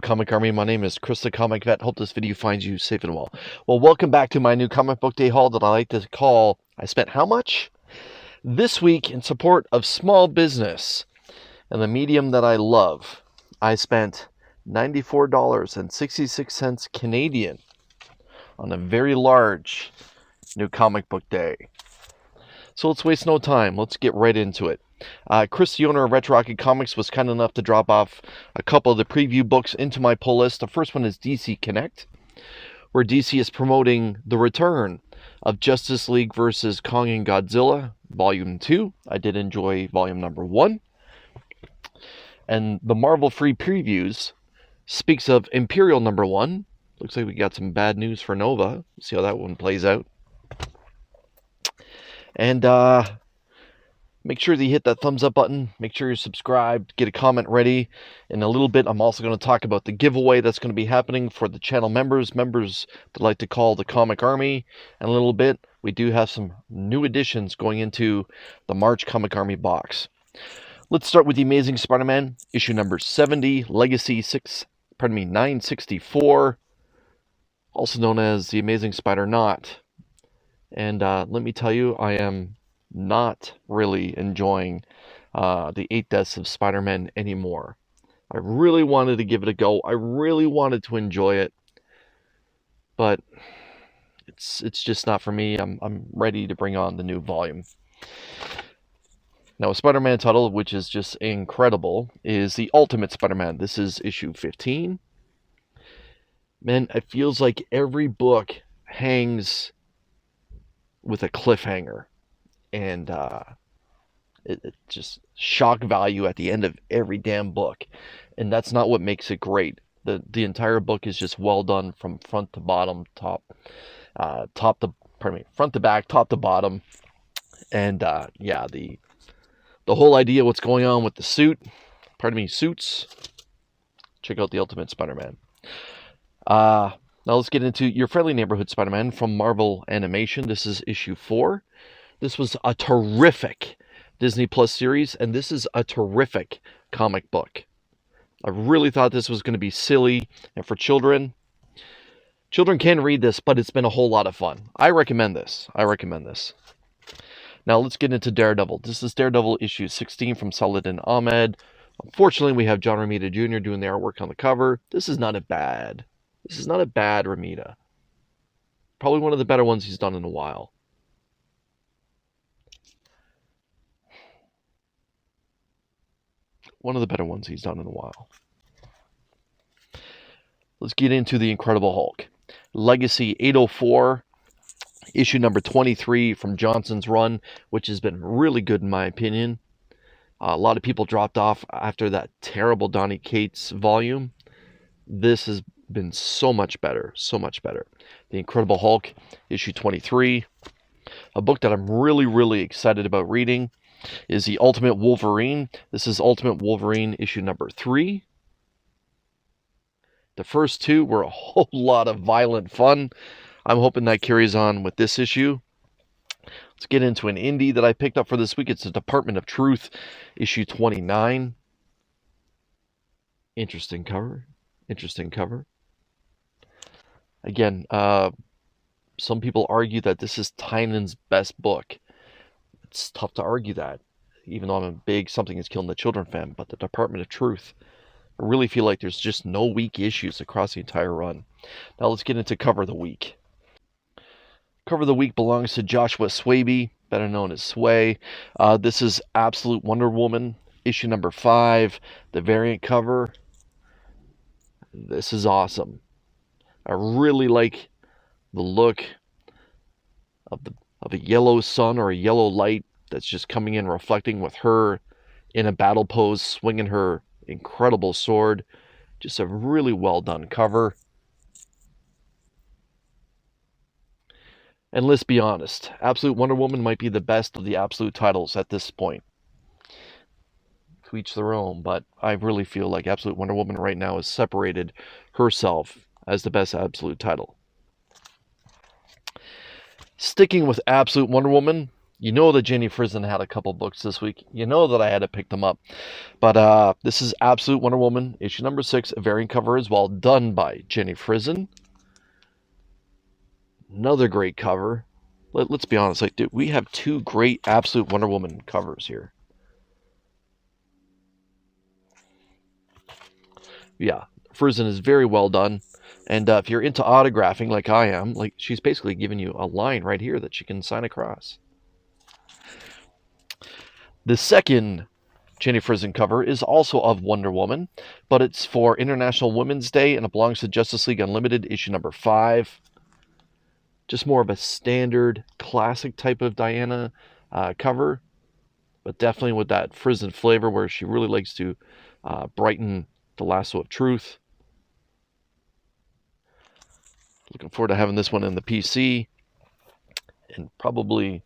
Comic Army. My name is Chris the Comic Vet. Hope this video finds you safe and well. Well, welcome back to my new comic book day haul that I like to call I Spent How Much? This week, in support of small business and the medium that I love, I spent $94.66 Canadian on a very large new comic book day. So let's waste no time. Let's get right into it. Chris, the owner of Retro Rocket Comics, was kind enough to drop off a couple of the preview books into my pull list. The first one is DC Connect, where DC is promoting the return of Justice League vs. Kong and Godzilla, Volume 2. I did enjoy Volume number 1. And the Marvel Free Previews speaks of Imperial number 1. Looks like we got some bad news for Nova. See how that one plays out. And make sure that you hit that thumbs up button. Make sure you're subscribed. Get a comment ready. In a little bit, I'm also going to talk about the giveaway that's going to be happening for the channel members that like to call the Comic Army. And a little bit, we do have some new additions going into the March Comic Army box. Let's start with The Amazing Spider-Man, issue number 70, Legacy 964, also known as The Amazing Spider-Not. And let me tell you, I am not really enjoying the 8 Deaths of Spider-Man anymore. I really wanted to give it a go. I really wanted to enjoy it, but it's just not for me. I'm ready to bring on the new volume. Now, a Spider-Man title, which is just incredible, is The Ultimate Spider-Man. This is issue 15. Man, it feels like every book hangs with a cliffhanger, and it just shock value at the end of every damn book, and that's not what makes it great. The entire book is just well done from front to bottom, front to back, top to bottom, and yeah, the whole idea, what's going on with the suits. Check out The Ultimate Spider-Man. Now let's get into Your Friendly Neighborhood Spider-Man from Marvel Animation. This is issue 4. This was a terrific Disney Plus series, and this is a terrific comic book. I really thought this was going to be silly and for children. Children can read this, but it's been a whole lot of fun. I recommend this. Now let's get into Daredevil. This is Daredevil issue 16 from Saladin Ahmed. Unfortunately, we have John Romita Jr. doing the artwork on the cover. This is not a bad Romita. Probably one of the better ones he's done in a while. Let's get into The Incredible Hulk. Legacy 804, issue number 23 from Johnson's run, which has been really good in my opinion. A lot of people dropped off after that terrible Donny Cates volume. This has been so much better. The Incredible Hulk, issue 23. A book that I'm really excited about reading is The Ultimate Wolverine. This is Ultimate Wolverine, issue number 3. The first 2 were a whole lot of violent fun. I'm hoping that carries on with this issue. Let's get into an indie that I picked up for this week. It's The Department of Truth, issue 29. Interesting cover. Again, some people argue that this is Tynion's best book. It's tough to argue that, even though I'm a big Something Is Killing the Children fan. But The Department of Truth, I really feel like there's just no weak issues across the entire run. Now let's get into Cover of the Week. Cover of the Week belongs to Joshua Swaby, better known as Sway. This is Absolute Wonder Woman, issue number 5, the variant cover. This is awesome. I really like the look of a yellow sun or a yellow light that's just coming in, reflecting with her in a battle pose, swinging her incredible sword. Just a really well done cover. And let's be honest, Absolute Wonder Woman might be the best of the Absolute titles at this point. To each their own, but I really feel like Absolute Wonder Woman right now has separated herself as the best Absolute title. Sticking with Absolute Wonder Woman, You know that Jenny Frison had a couple books this week. You know that I had to pick them up. But this is Absolute Wonder Woman, issue number 6, a variant cover as well, done by Jenny Frison. Another great cover. Let's be honest, like, dude, we have 2 great Absolute Wonder Woman covers here. Yeah, Frison is very well done. And if you're into autographing like I am, like, she's basically giving you a line right here that she can sign across. The second Jenny Frison cover is also of Wonder Woman, but it's for International Women's Day, and it belongs to Justice League Unlimited, issue number 5. Just more of a standard, classic type of Diana cover, but definitely with that Frison flavor where she really likes to brighten the lasso of truth. Looking forward to having this one in the PC, and probably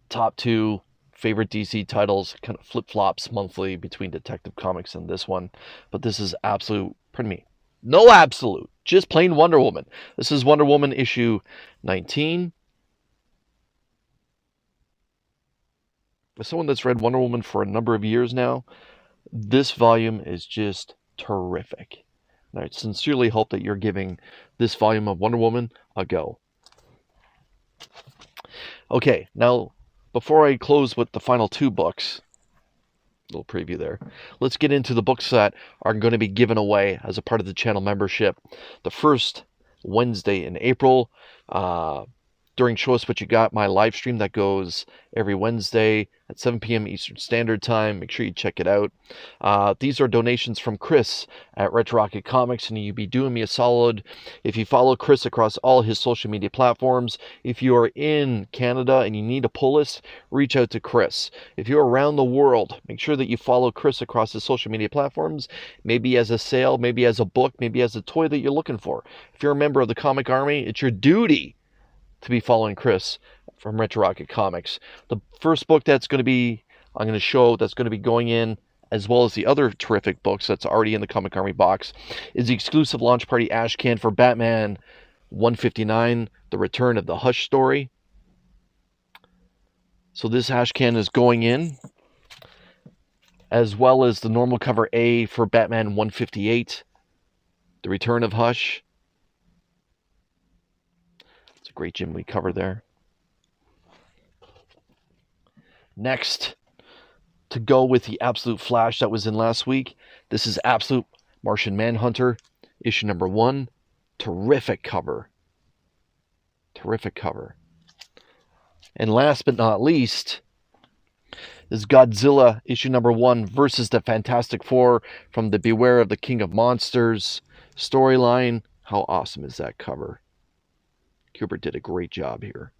top 2 favorite DC titles, kind of flip-flops monthly between Detective Comics and this one. But this is absolute, pardon me, no absolute, just plain Wonder Woman. This is Wonder Woman issue 19. As someone that's read Wonder Woman for a number of years now, this volume is just terrific. And I sincerely hope that you're giving this volume of Wonder Woman a go. Okay, now, before I close with the final 2 books, little preview there, let's get into the books that are going to be given away as a part of the channel membership. The first Wednesday in April, during Show Us What You Got, my live stream that goes every Wednesday at 7 p.m. Eastern Standard Time. Make sure you check it out. These are donations from Chris at Retro Rocket Comics, and you'd be doing me a solid if you follow Chris across all his social media platforms. If you are in Canada and you need a pull list, reach out to Chris. If you're around the world, make sure that you follow Chris across his social media platforms, maybe as a sale, maybe as a book, maybe as a toy that you're looking for. If you're a member of the Comic Army, it's your duty to be following Chris from Retro Rocket Comics. The first book I'm going to show that's going to be going in, as well as the other terrific books that's already in the Comic Army box, is the exclusive launch party ash can for Batman 159, The Return of the Hush story. So this ash can is going in, as well as the normal cover A for Batman 158, The Return of Hush. It's a great Jim Lee cover there. Next, to go with the Absolute Flash that was in last week, this is Absolute Martian Manhunter, issue number 1. Terrific cover. Terrific cover. And last but not least is Godzilla, issue number 1, versus the Fantastic Four from the Beware of the King of Monsters storyline. How awesome is that cover? Kubert did a great job here.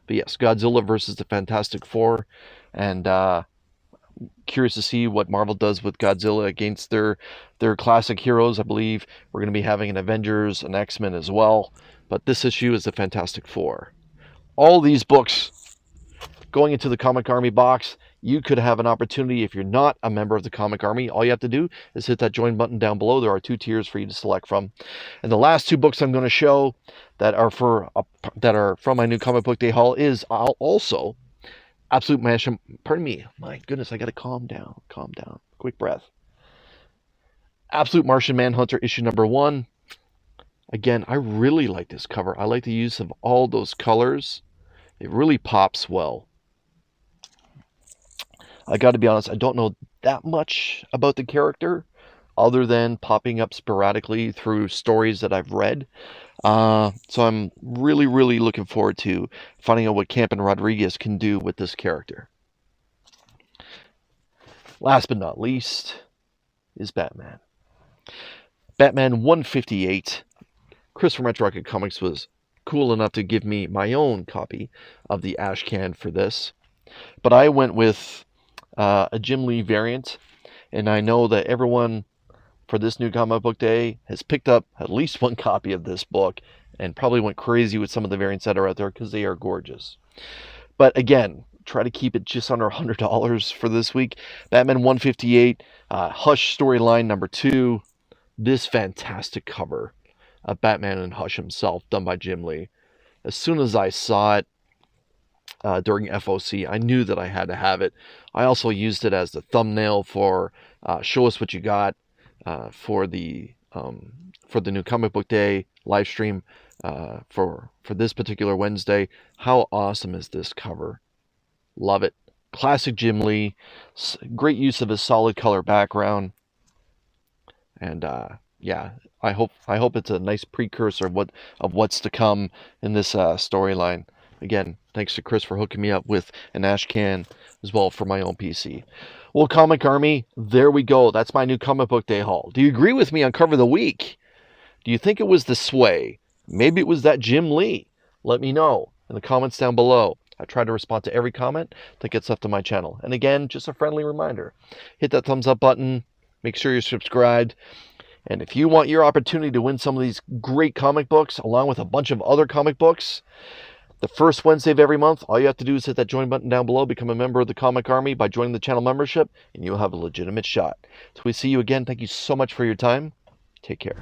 But yes, Godzilla versus the Fantastic Four, and curious to see what Marvel does with Godzilla against their classic heroes. I believe we're going to be having an Avengers, an X-Men as well, but this issue is the Fantastic Four. All these books going into the Comic Army box. You could have an opportunity if you're not a member of the Comic Army. All you have to do is hit that join button down below. There are 2 tiers for you to select from. And the last 2 books I'm going to show that are from my new Comic Book Day haul is also Absolute Martian. Pardon me. My goodness, I got to calm down. Calm down. Quick breath. Absolute Martian Manhunter issue number 1. Again, I really like this cover. I like the use of all those colors. It really pops well. I got to be honest, I don't know that much about the character other than popping up sporadically through stories that I've read. So I'm really, really looking forward to finding out what Camp and Rodriguez can do with this character. Last but not least is Batman. Batman 158. Chris from Retro Rocket Comics was cool enough to give me my own copy of the ash can for this. But I went with a Jim Lee variant, and I know that everyone for this new Comic Book Day has picked up at least 1 copy of this book and probably went crazy with some of the variants that are out there because they are gorgeous. But again, try to keep it just under $100 for this week. Batman 158, Hush storyline number 2. This fantastic cover of Batman and Hush himself, done by Jim Lee. As soon as I saw it, during FOC. I knew that I had to have it. I also used it as the thumbnail for Show Us What You Got for the new comic book day live stream for this particular Wednesday. How awesome is this cover? Love it. Classic Jim Lee. Great use of his solid color background. And yeah, I hope it's a nice precursor of what's to come in this storyline. Again, thanks to Chris for hooking me up with an ash can as well for my own PC. Well, Comic Army, there we go. That's my new comic book day haul. Do you agree with me on cover of the week? Do you think it was the Sway? Maybe it was that Jim Lee. Let me know in the comments down below. I try to respond to every comment that gets left on my channel. And again, just a friendly reminder, hit that thumbs up button. Make sure you're subscribed. And if you want your opportunity to win some of these great comic books, along with a bunch of other comic books, the first Wednesday of every month, all you have to do is hit that join button down below, become a member of the Comic Army by joining the channel membership, and you'll have a legitimate shot. So we see you again. Thank you so much for your time. Take care.